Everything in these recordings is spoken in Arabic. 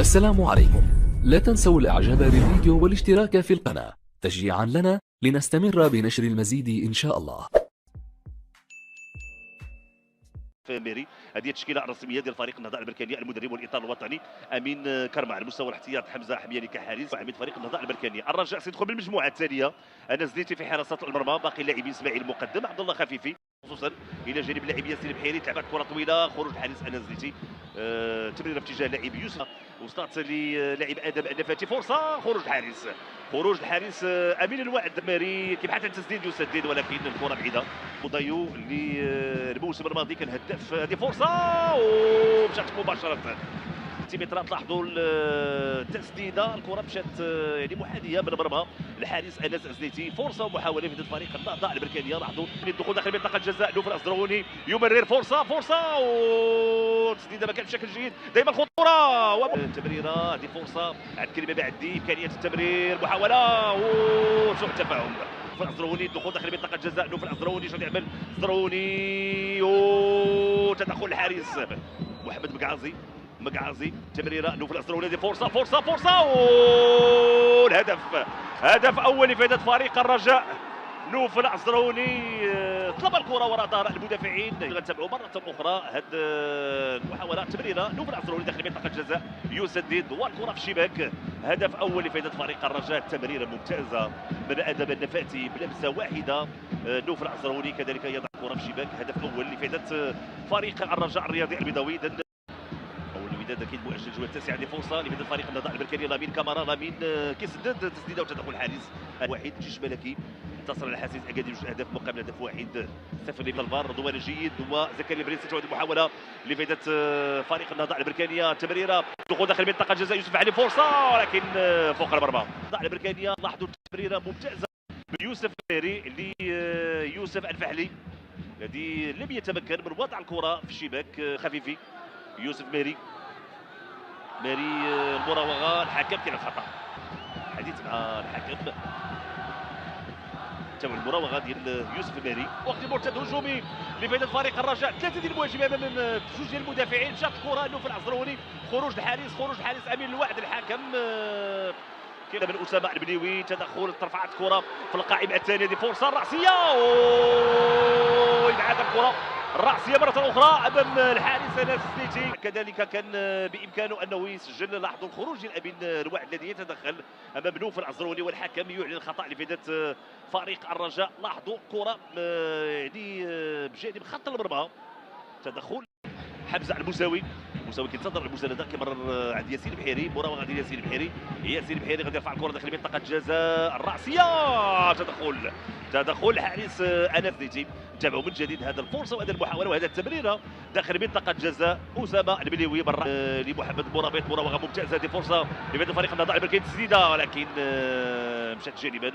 السلام عليكم. لا تنسوا الاعجاب بالفيديو والاشتراك في القناة تشجيعا لنا لنستمر بنشر المزيد ان شاء الله. ميري هذه التشكيله الرسميه ديال فريق النهضه البركانيه، المدرب والاطار الوطني امين كرمه، على مستوى الاحتياط حمزه حمياني كحارس وعميد فريق النهضه البركانيه. الرجاء سيدخل بالمجموعه الثانيه، انا زديتي في حراسه المرمى، باقي اللاعبين اسماعيل المقدم، عبد الله خفيفي، خصوصا الى جانب اللاعب ياسين البحيري، تلعبت كره طويله، خروج الحارس انا زديتي، تمريره في اتجاه اللاعب يوسف، وسطات للاعب ادم النفاتي، فرصه خروج الحارس، خروج الحارس امين الوعد ماري كيبحث عن تسديد يسدد، ولكن الكره بعيده. وضيو اللي الموسم الماضي كان هداف، هذه فرصه ومشات مباشره سنتيمترات. لاحظوا التسديده، الكره مشات يعني محاذيه من المرمى، الحارس انس الزنيتي، فرصه ومحاوله في ضد فريق النهضه البركانيه. لاحظوا الدخول داخل منطقه الجزاء، نوفل الازدروني يمرر، فرصه والتسديده ما كانت بشكل جيد، دائما خطوره التمريره، هذه فرصه عند كلمه بعدي، امكانيه التمرير، محاوله وسوء التفاهم. نوفل الازدروني، الدخول داخل منطقه الجزاء، نوفل الازدروني شنو يعمل الازدروني، وتدخل الحارس محمد مقعازي، تمريره نوفل الازدروني، هذه فرصه والهدف، هدف اول لفائده فريق الرجاء. نوفل الازدروني طلب الكره وراء ظهر المدافعين. غنتابعوا مره اخرى هذه المحاوله، تمريره نوفل الازدروني داخل منطقه الجزاء يسدد والكره في الشباك، هدف اول لفائده فريق الرجاء. تمريره ممتازه من ادم النفاتي بلمسه واحده، نوفل الازدروني كذلك يضع الكره في الشباك، هدف اول لفائده فريق الرجاء الرياضي البيضاوي. الوداد اكيد مؤجل الجوله التاسعه، هذه فرصه لبدء فريق النهضه البركانيه، لامين كامارا، لامين كيسدد تسديده وتدخل الحارس. واحد جيش ملكي انتصر على حاسس اكادير، جوج اهداف مقابل هدف واحد، صفر من الفار. رضوان الجيد وزكريا بريسي تعود المحاوله لفائده فريق النهضه البركانيه، تمريره دخول داخل منطقه الجزاء، يوسف علي فرصه ولكن فوق المرمى. النهضه البركانيه لاحظوا التمريره ممتازه من يوسف ميري ليوسف الفحلي الذي لم يتمكن من وضع الكره في الشباك. خفيفي يوسف ميري المراوغه، الحكم كيلعب خطا، حديث مع الحكم تابع المراوغه ديال يوسف ميري. وقت مرتد هجومي لفائده فريق الرجاء، ثلاثه ديال المهاجمين امام جوج ديال المدافعين، جات الكره نوفل الازدروني، خروج الحارس امين الوعد، الحكم كاين من اسامه البنيوي، تدخل، ترفعت الكره في القائمه الثانيه، دي فرصه راسيه ويبعد الكره الرأسية مرة أخرى أمام الحارس أنس الزنيتي. كذلك كان بإمكانه أنه يسجل. لاحظوا الخروج ديال أمين الوعد الذي يتدخل أمام نوفل الازدروني، والحكم يعلن الخطأ لفائدة فريق الرجاء. لاحظوا كرة يعني بجانب خط المرمى، تدخل حمزة المساوي كينتظر المساندة، كيمرر عند ياسين البحيري، مراوغة ديال ياسين البحيري غادي يرفع الكرة داخل منطقة الجزاء، الرأسية، تدخل الحارس أنس الزنيتي. نتابعوا من جديد هذا الفرصة وهذا المحاولة وهذا التمريرة داخل منطقة الجزاء، أسامة البليوي برا لمحمد مرابط، مراوغة ممتازة، هذه فرصة لفائدة فريق النهضة البركاني، تسديدة ولكن مشات جانبا،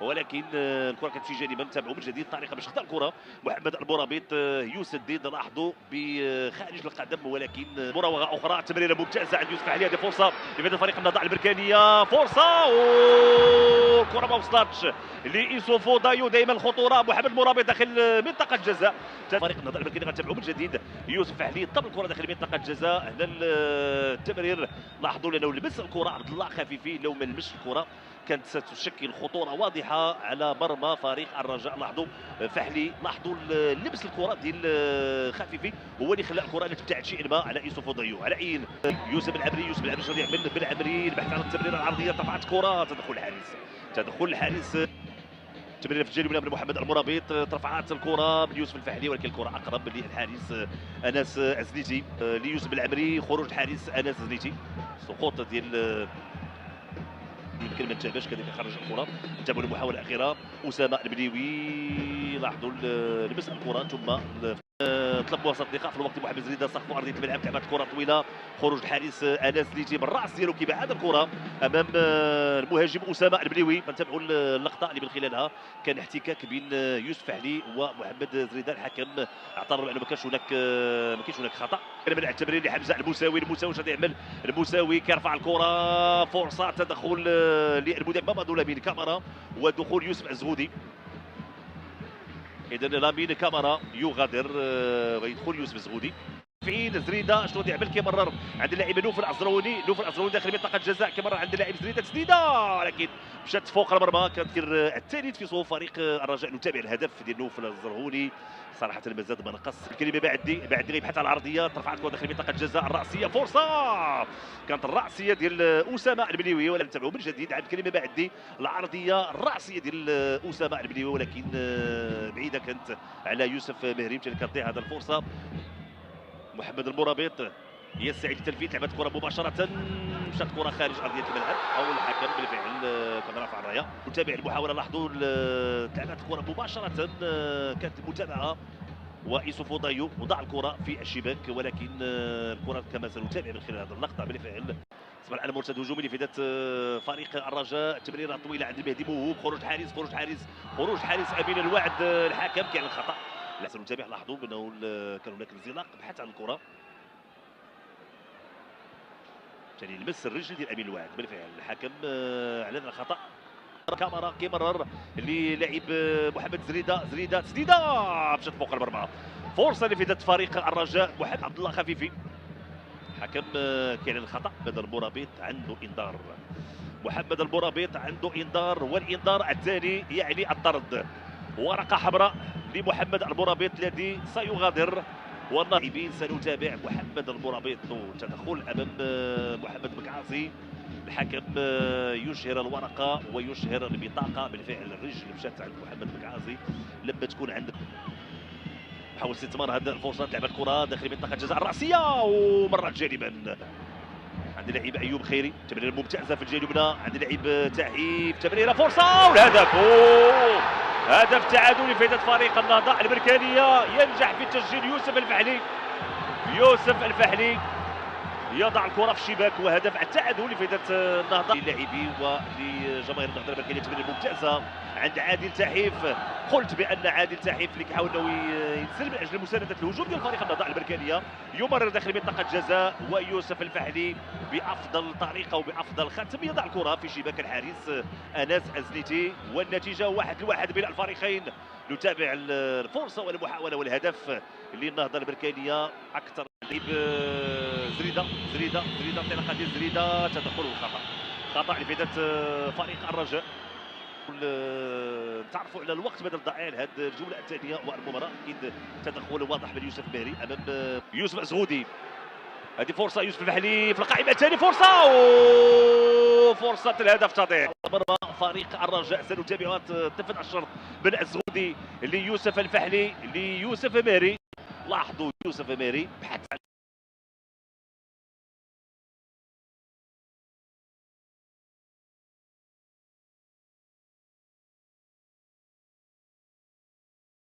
ولكن الكره كانت في جانبا. نتابعوا من جديد الطريقه باش خدا الكره محمد المرابط يسدد، لاحظوا بخارج القدم، ولكن مراوغه اخرى، تمريره ممتازه عند يوسف علي، هذه فرصه لفائده فريق النهضه البركانيه، فرصه والكره ما وصلتش لايسوفو دايو، دائما الخطوره، محمد مرابط داخل منطقه الجزاء. فريق النهضه البركانيه غنتابعوا من جديد يوسف علي، طب الكره داخل منطقه الجزاء، هنا التمرير، لاحظوا لانه لمس الكره عبد الله خفيفي، لو ما لمسش الكره كانت ستشكل خطوره واضحه على مرمى فريق الرجاء. لاحظوا فحلي، لاحظوا لبس الكره ديال خفيفي هو اللي خلى الكره اللي تبتعد شيء ما على يوسف ضيو، على عين يوسف العمري شنو يعمل بالعمري، البحث عن التمريره العرضيه، رفعت كره، تدخل الحارس، تمريره في الجانب اليمنى من محمد المرابط، ترفعات الكره من يوسف الفحلي، ولكن الكره اقرب للحارس انس الزنيتي، ليوسف العمري، خروج الحارس انس الزنيتي، سقوط ديال يمكن ما انتبهش، كذلك خرج الكره. نتابعوا المحاوله الاخيره، اسامه البليوي، لاحظوا لبس الكره ثم طلب وسط اللقاء في الوقت، محمد زريده سقف ارضيه الملعب، لعبت كره طويله، خروج الحارس انس ليجي بالراس ديالو كيبعد الكره امام المهاجم اسامه البليوي. نتابعوا اللقطه اللي من خلالها كان احتكاك بين يوسف علي ومحمد زريده، الحكم اعتبر انه ما كانش هناك خطا. من التمرير لحمزه المساوي شنو يعمل المساوي، كيرفع الكره، فرصه تدخل للمدافع مامادو لامين كامارا ودخول يوسف الزغودي. اذا لامين كامارا يغادر ويدخل يوسف الزغودي. زريده شنو يعمل كيمرر عند اللاعب نوف العزروني داخل منطقه الجزاء كيمرر عند اللاعب زريده تسديده ولكن مشات فوق المرمى. كانت الثالث في صفوف فريق الرجاء. نتابع الهدف ديال نوف العزروني صراحه مازال ما نقص. الكلمه بعدي غيبحث على العرضيه ترفع الكره داخل منطقه الجزاء الراسيه فرصه كانت الراسيه ديال اسامه البنيوي ولا نتابعوا من جديد عند الكلمه بعدي العرضيه الراسيه ديال اسامه البنيوي ولكن بعيده كانت على يوسف مهري اللي كتضيع هذه الفرصه. محمد المرابط يستعيد التنفيذ لعبت كره مباشره مشات كره خارج ارضيه الملعب او الحكم بالفعل كان رافع الرايه. نتابع المحاوله لاحظوا تلعبت الكره مباشره كانت المتابعه ويوسف ضايو وضع الكره في الشباك ولكن الكره كما سنتابع من خلال هذا اللقطه بالفعل اسمع الان مرتد هجومي لفائده فريق الرجاء. تمريره طويله عند المهدي موهوب خروج حارس امين الوعد الحكم كان الخطا. لا سنتابع لاحظوا بانه كان هناك انزلاق بحث عن الكره يعني لمس الرجل ديال امين الوعد بالفعل الحكم اعلن الخطا. كاميرا كيمرر للاعب محمد زريده تسديده مشات فوق المرمى. فرصه لفائده فريق الرجاء. محمد عبد الله خفيفي حكم كاين الخطا. بدر المرابط عنده انذار. محمد المرابط عنده انذار والانذار الثاني يعني الطرد. ورقه حمراء لمحمد المرابط الذي سيغادر واللاعبين سنتابع محمد المرابط تدخل امام محمد بكعاصي. الحكم يشهر الورقه ويشهر البطاقه بالفعل. الرجل مشات عند محمد بكعاصي لما تكون عندك حاول استثمار هذه الفرصه. لعبت الكره داخل منطقه الجزاء الراسيه ومرت جانبا عند اللاعب ايوب خيري. تمريره ممتازه في الجهه اليمنى عند اللاعب تحيف تمريره فرصه والهدف. هدف تعادل لفائده فريق النهضه البركانيه. ينجح في التسجيل يوسف الفحلي يضع الكره في الشباك وهدف التعادل لفائده النهضه للاعبي ولجماهير النهضه البركانيه. تمريره ممتازه عند عادل تحيف. قلت بان عادل تحيف اللي كيحاول انه ينزل من اجل مسانده الهجوم ديال فريق النهضه البركانيه يمرر داخل منطقه الجزاء ويوسف الفحلي بافضل طريقه وبافضل ختم يضع الكره في شباك الحارس انس الزنيتي والنتيجه 1-1 بين الفريقين. نتابع الفرصه والمحاوله والهدف للنهضه البركانيه اكثر. لعب زريده انطلاقه ديال زريده تدخل خطا لفائده فريق الرجاء. تعرفوا على الوقت بدل ضائع لهذه الجوله الثانيه والمباراه اكيد تدخل واضح من يوسف مهري امام يوسف مسعودي. هذه فرصه يوسف الفحلي في القائمه الثانيه فرصه الهدف تضيع مرمى فريق الرجاء. سنتابعها تنفذ الشر بن الزغودي ليوسف الفحلي ليوسف مهري. لاحظوا يوسف مهري بحث عن